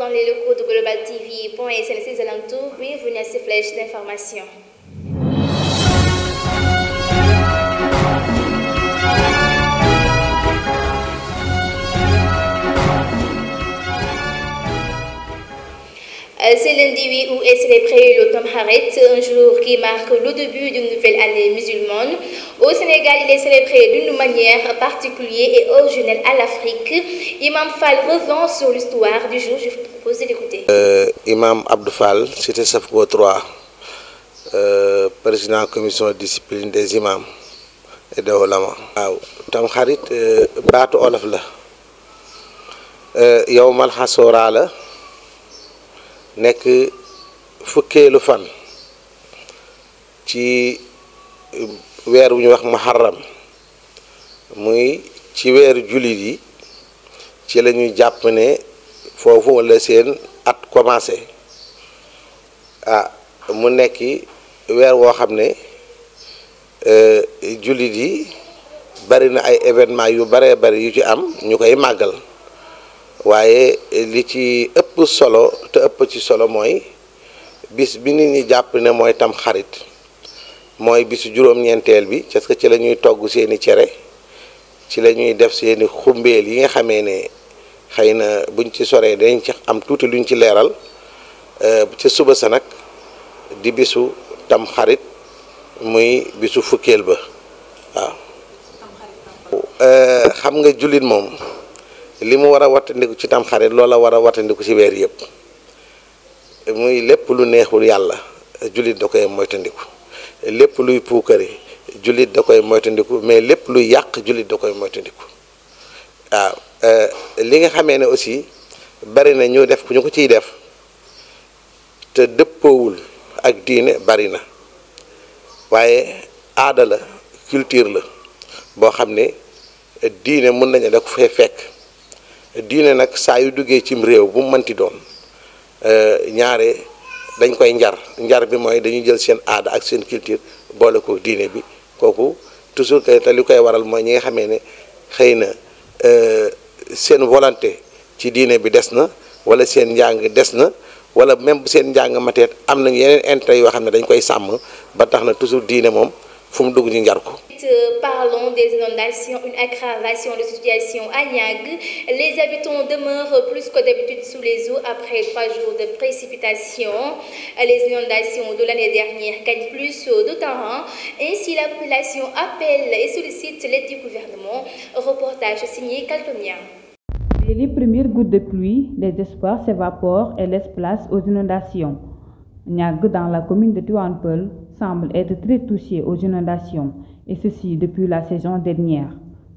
dans les locaux de Global TV pour et ses alentours. Bienvenue à ces flèches d'information. C'est lundi 8 août et célébré le Tamkharit, un jour qui marque le début d'une nouvelle année musulmane. Au Sénégal, il est célébré d'une manière particulière et originelle à l'Afrique. Imam Fall revient sur l'histoire du jour. Je vous propose de l'écouter. Imam Abdou Fall, cité Safgo 3, président de la commission de discipline des imams et des ulama. Tamkharit baatu olof la yawmal hasura la nekk fukkeelu fan ci weer wu ñu wax muharram muy ci weeru jullit yi ci la ñuy jàpp ne foofu wala seen at commencé mu nekki weer woo xam ne jullit yi bari na ay événement yu baree bari yu ci am ñu koy màggal waaye li ci ëpp solo te ëpp ci solo mooy bis bi nit ñi jàpp ne mooy tam xarit mooy bisu juróom-ñeenteel bi parce que ci la ñuy togg seeni cere ci la ñuy def seeni xumbeel yi nga xamee ne xëy na buñ ci soree dañ ci am tuuti luñ ci leeral ci suba sa nag di bisu tam xarit muy bisu fukkeel ba waaw xam nga jullit moom li mu war a wattandiku ci tam xarit loola war a wattandiku ci weer yëpp muy lépp lu neexul yàlla jullit da koy moytandiku lépp luy puukare jullit da koy moytandiku mais lépp luy yàq jullit da koy moytandiku waaw li nga xamee ne aussi bari na ñu def ñu ko ciy def te dëppoowul ak diine bari na waaye aada la culture la boo xam ne diine mën nañu da ko fay fekk diine nag saa yu duggee cim réew bu mu mënti doon ñaare dañ koy njar bi mooy dañuy jël seen aada ak seen culture boole ko diine bi kooku toujours que te li koy waral mooy ñi nga xamee ne xëy na seen volonté ci diine bi des na wala seen njàng des na wala même bu seen njàng mateet am nañu yeneen intérêt yoo xam ne dañ koy sàmm ba tax na toujours diine moom fu mu dugg ñu njar ko. Parlons des inondations, une aggravation de situation à Niague. Les habitants demeurent plus que d'habitude sous les eaux après 3 jours de précipitations. Les inondations de l'année dernière gagnent plus de terrain. Ainsi, la population appelle et sollicite l'aide du gouvernement. Reportage signé Kaltonia. Dès les premières gouttes de pluie, les espoirs s'évaporent et laissent place aux inondations. Niague, dans la commune de Tivaouane Peulh, semble être très touché aux inondations, et ceci depuis la saison dernière.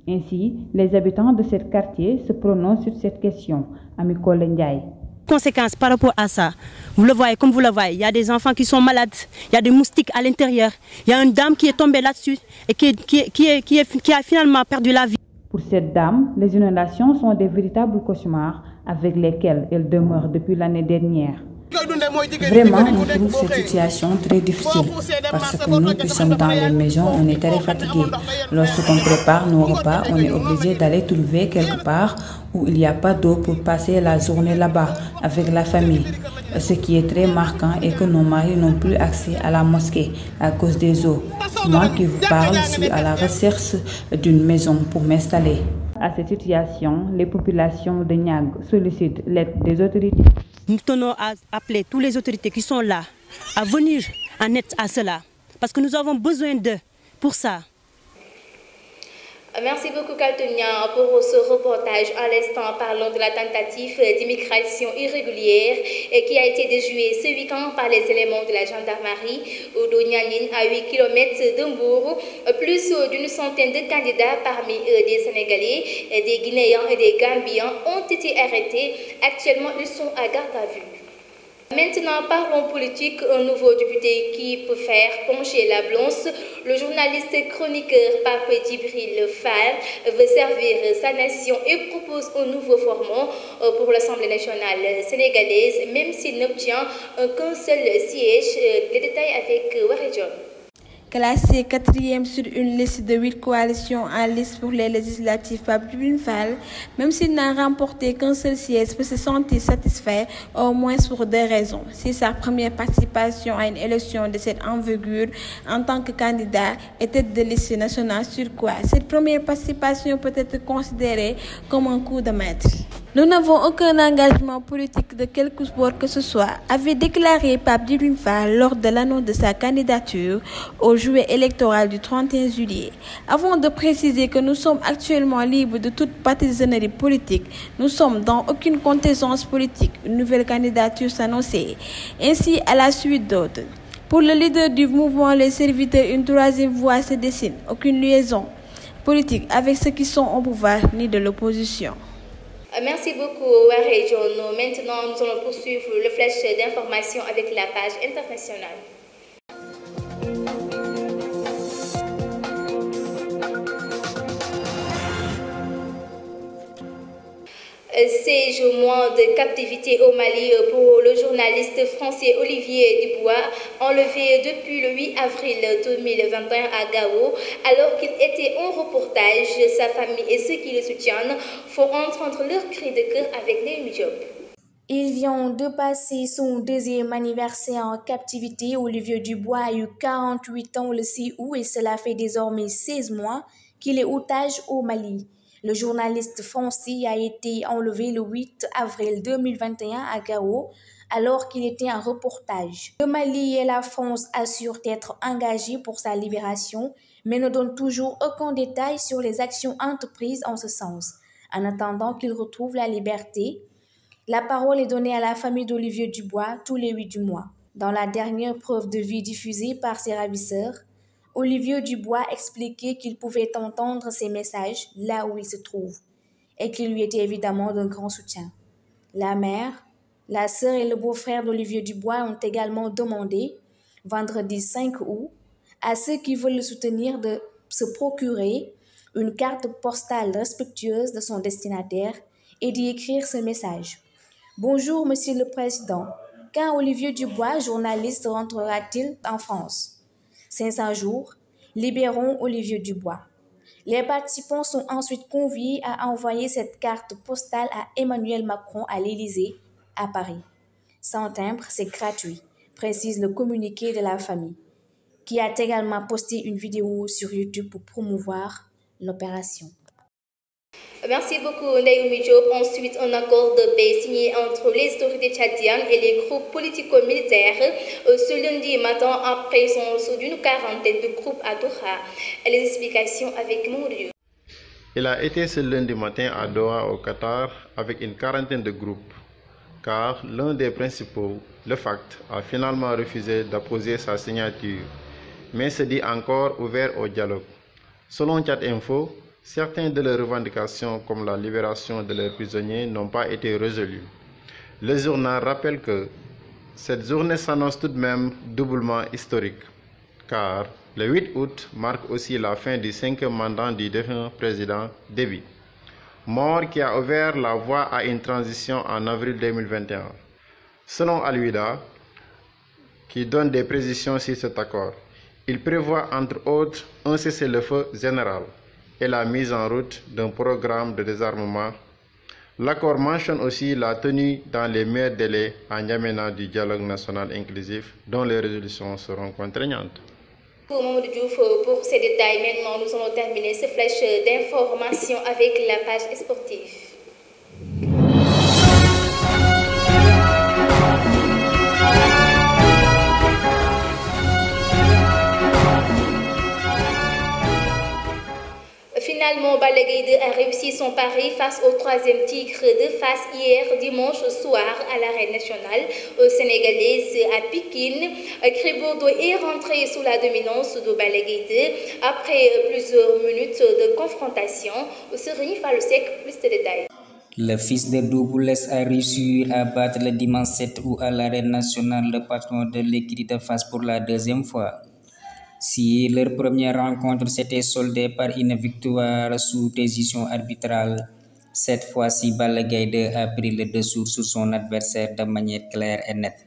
Ainsi, les habitants de ce quartier se prononcent sur cette question. Amicole Ndiaye. Conséquences par rapport à ça, vous le voyez, comme vous le voyez, il y a des enfants qui sont malades, il y a des moustiques à l'intérieur, il y a une dame qui est tombée là-dessus et qui a finalement perdu la vie. Pour cette dame, les inondations sont des véritables cauchemars avec lesquels elle demeure depuis l'année dernière. Vraiment, on trouve cette situation très difficile parce que nous qui sommes dans les maisons, on est très fatigués. Lorsqu'on prépare nos repas, on est obligé d'aller trouver quelque part où il n'y a pas d'eau pour passer la journée là-bas avec la famille. Ce qui est très marquant est que nos maris n'ont plus accès à la mosquée à cause des eaux. Moi qui vous parle, je suis à la recherche d'une maison pour m'installer. À cette situation, les populations de Niague sollicitent l'aide des autorités. Nous tenons à appeler toutes les autorités qui sont là à venir en aide à cela, parce que nous avons besoin d'eux pour ça. Merci beaucoup Kaltonia pour ce reportage. À l'instant, parlons de la tentative d'immigration irrégulière qui a été déjouée ce week-end par les éléments de la gendarmerie de Nianing à 8 km de Mbour. Plus d'une centaine de candidats, parmi eux des Sénégalais, des Guinéens et des Gambiens, ont été arrêtés. Actuellement, ils sont à garde à vue. Maintenant, parlons politique. Un nouveau député qui peut faire pencher la balance. Le journaliste chroniqueur Pape Djibril Fall veut servir sa nation et propose un nouveau format pour l'Assemblée nationale sénégalaise, même s'il n'obtient qu'un seul siège. Les détails avec Waridjon. Classé 4e sur une liste de 8 coalitions en liste pour les législatives Pape Djibril Fall, même s'il n'a remporté qu'un seul siège, peut se sentir satisfait, au moins pour 2 raisons. C'est sa première participation à une élection de cette envergure en tant que candidat et tête de liste nationale, sur quoi cette première participation peut être considérée comme un coup de maître. Nous n'avons aucun engagement politique de quelque sport que ce soit, avait déclaré Pape Djibril Fall lors de l'annonce de sa candidature au juillet électoral du 31 juillet. Avant de préciser que nous sommes actuellement libres de toute partisanerie politique, nous sommes dans aucune contingence politique. Une nouvelle candidature s'annonçait, ainsi à la suite d'autres. Pour le leader du mouvement Les Serviteurs, une 3e voie se dessine. Aucune liaison politique avec ceux qui sont au pouvoir ni de l'opposition. Merci beaucoup, Waré Jono. Maintenant, nous allons poursuivre le flash d'information avec la page internationale. 16 mois de captivité au Mali pour le journaliste français Olivier Dubois, enlevé depuis le 8 avril 2021 à Gao, alors qu'il était en reportage. Sa famille et ceux qui le soutiennent font entendre leurs cris de cœur avec Naomi Diop. Il vient de passer son 2e anniversaire en captivité. Olivier Dubois a eu 48 ans le 6 août et cela fait désormais 16 mois qu'il est otage au Mali. Le journaliste français a été enlevé le 8 avril 2021 à Gao alors qu'il était en reportage. Le Mali et la France assurent être engagés pour sa libération, mais ne donnent toujours aucun détail sur les actions entreprises en ce sens. En attendant qu'il retrouve la liberté, la parole est donnée à la famille d'Olivier Dubois tous les 8 du mois. Dans la dernière preuve de vie diffusée par ses ravisseurs, Olivier Dubois expliquait qu'il pouvait entendre ses messages là où il se trouve et qu'il lui était évidemment d'un grand soutien. La mère, la sœur et le beau-frère d'Olivier Dubois ont également demandé, vendredi 5 août, à ceux qui veulent le soutenir de se procurer une carte postale respectueuse de son destinataire et d'y écrire ce message. Bonjour, Monsieur le Président. Quand Olivier Dubois, journaliste, rentrera-t-il en France? 500 jours, libérons Olivier Dubois. Les participants sont ensuite conviés à envoyer cette carte postale à Emmanuel Macron à l'Élysée, à Paris. Sans timbre, c'est gratuit, précise le communiqué de la famille, qui a également posté une vidéo sur YouTube pour promouvoir l'opération. Merci beaucoup, Naomi Diop. Ensuite, un accord de paix signé entre les autorités tchadiennes et les groupes politico-militaires ce lundi matin en présence d'une quarantaine de groupes à Doha. Les explications avec Mouriou. Il a été ce lundi matin à Doha, au Qatar, avec une quarantaine de groupes, car l'un des principaux, le FACT, a finalement refusé d'apposer sa signature, mais se dit encore ouvert au dialogue. Selon Tchad Info, certaines de leurs revendications, comme la libération de leurs prisonniers, n'ont pas été résolues. Le journal rappelle que cette journée s'annonce tout de même doublement historique, car le 8 août marque aussi la fin du 5e mandat du défunt président Déby, mort qui a ouvert la voie à une transition en avril 2021. Selon Al-Wida, qui donne des précisions sur cet accord, il prévoit entre autres un cessez-le-feu général et la mise en route d'un programme de désarmement. L'accord mentionne aussi la tenue dans les meilleurs délais en N'Djamena du dialogue national inclusif dont les résolutions seront contraignantes. Pour Mamadou Diouf, pour ces détails, maintenant nous allons terminer ce flash d'information avec la page sportive. Finalement, Balla Gaye 2 a réussi son pari face au 3e Tigre de Fass hier dimanche soir à l'arène nationale sénégalaise à Pikine. Gris Bordeaux est rentré sous la dominance de Balla Gaye 2 après plusieurs minutes de confrontation. Serigne Fallou Seck, plus de détails. Le fils de Double Less a réussi à battre le dimanche 7 août à l'arène nationale le patron de l'écurie de Fass pour la 2e fois. Si leur première rencontre s'était soldée par une victoire sous décision arbitrale, cette fois-ci Balla Gaye 2 a pris le dessous sur son adversaire de manière claire et nette.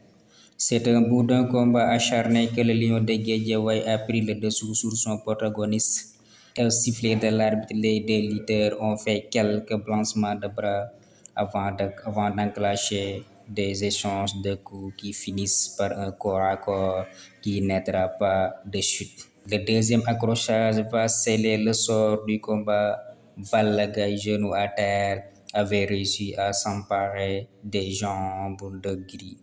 C'est un bout d'un combat acharné que le Lion de Guédiawaye a pris le dessous sur son protagoniste. Au sifflet de l'arbitre, les deux lutteurs ont fait quelques balancements de bras avant d'enclencher des échanges de coups qui finissent par un corps à corps qui n'aidera pas de chute. Le deuxième accrochage va sceller le sort du combat. Balla Gaye, genou à terre, avait réussi à s'emparer des jambes de Gris.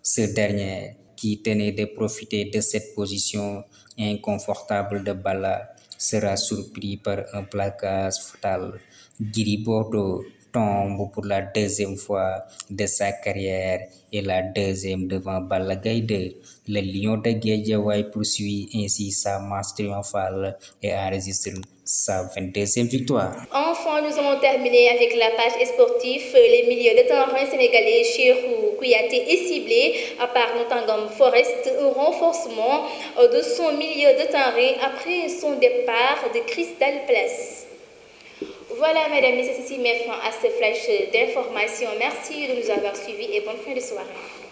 Ce dernier, qui tenait de profiter de cette position inconfortable de Balla, sera surpris par un plaquage fatal. Gris Bordeaux tombe pour la deuxième fois de sa carrière et la deuxième devant Balla Gaye 2. Le Lion de Guédiawaye poursuit ainsi sa marche triomphale et enregistre sa 22e victoire. Enfin, nous allons terminer avec la page sportive. Les milieux de terrain sénégalais Cheikhou Kouyaté est ciblé par Nottingham Forest au renforcement de son milieu de terrain après son départ de Crystal Palace. Voilà, mesdames et messieurs, ceci met fin à ce flash d'information. Merci de nous avoir suivis et bonne fin de soirée.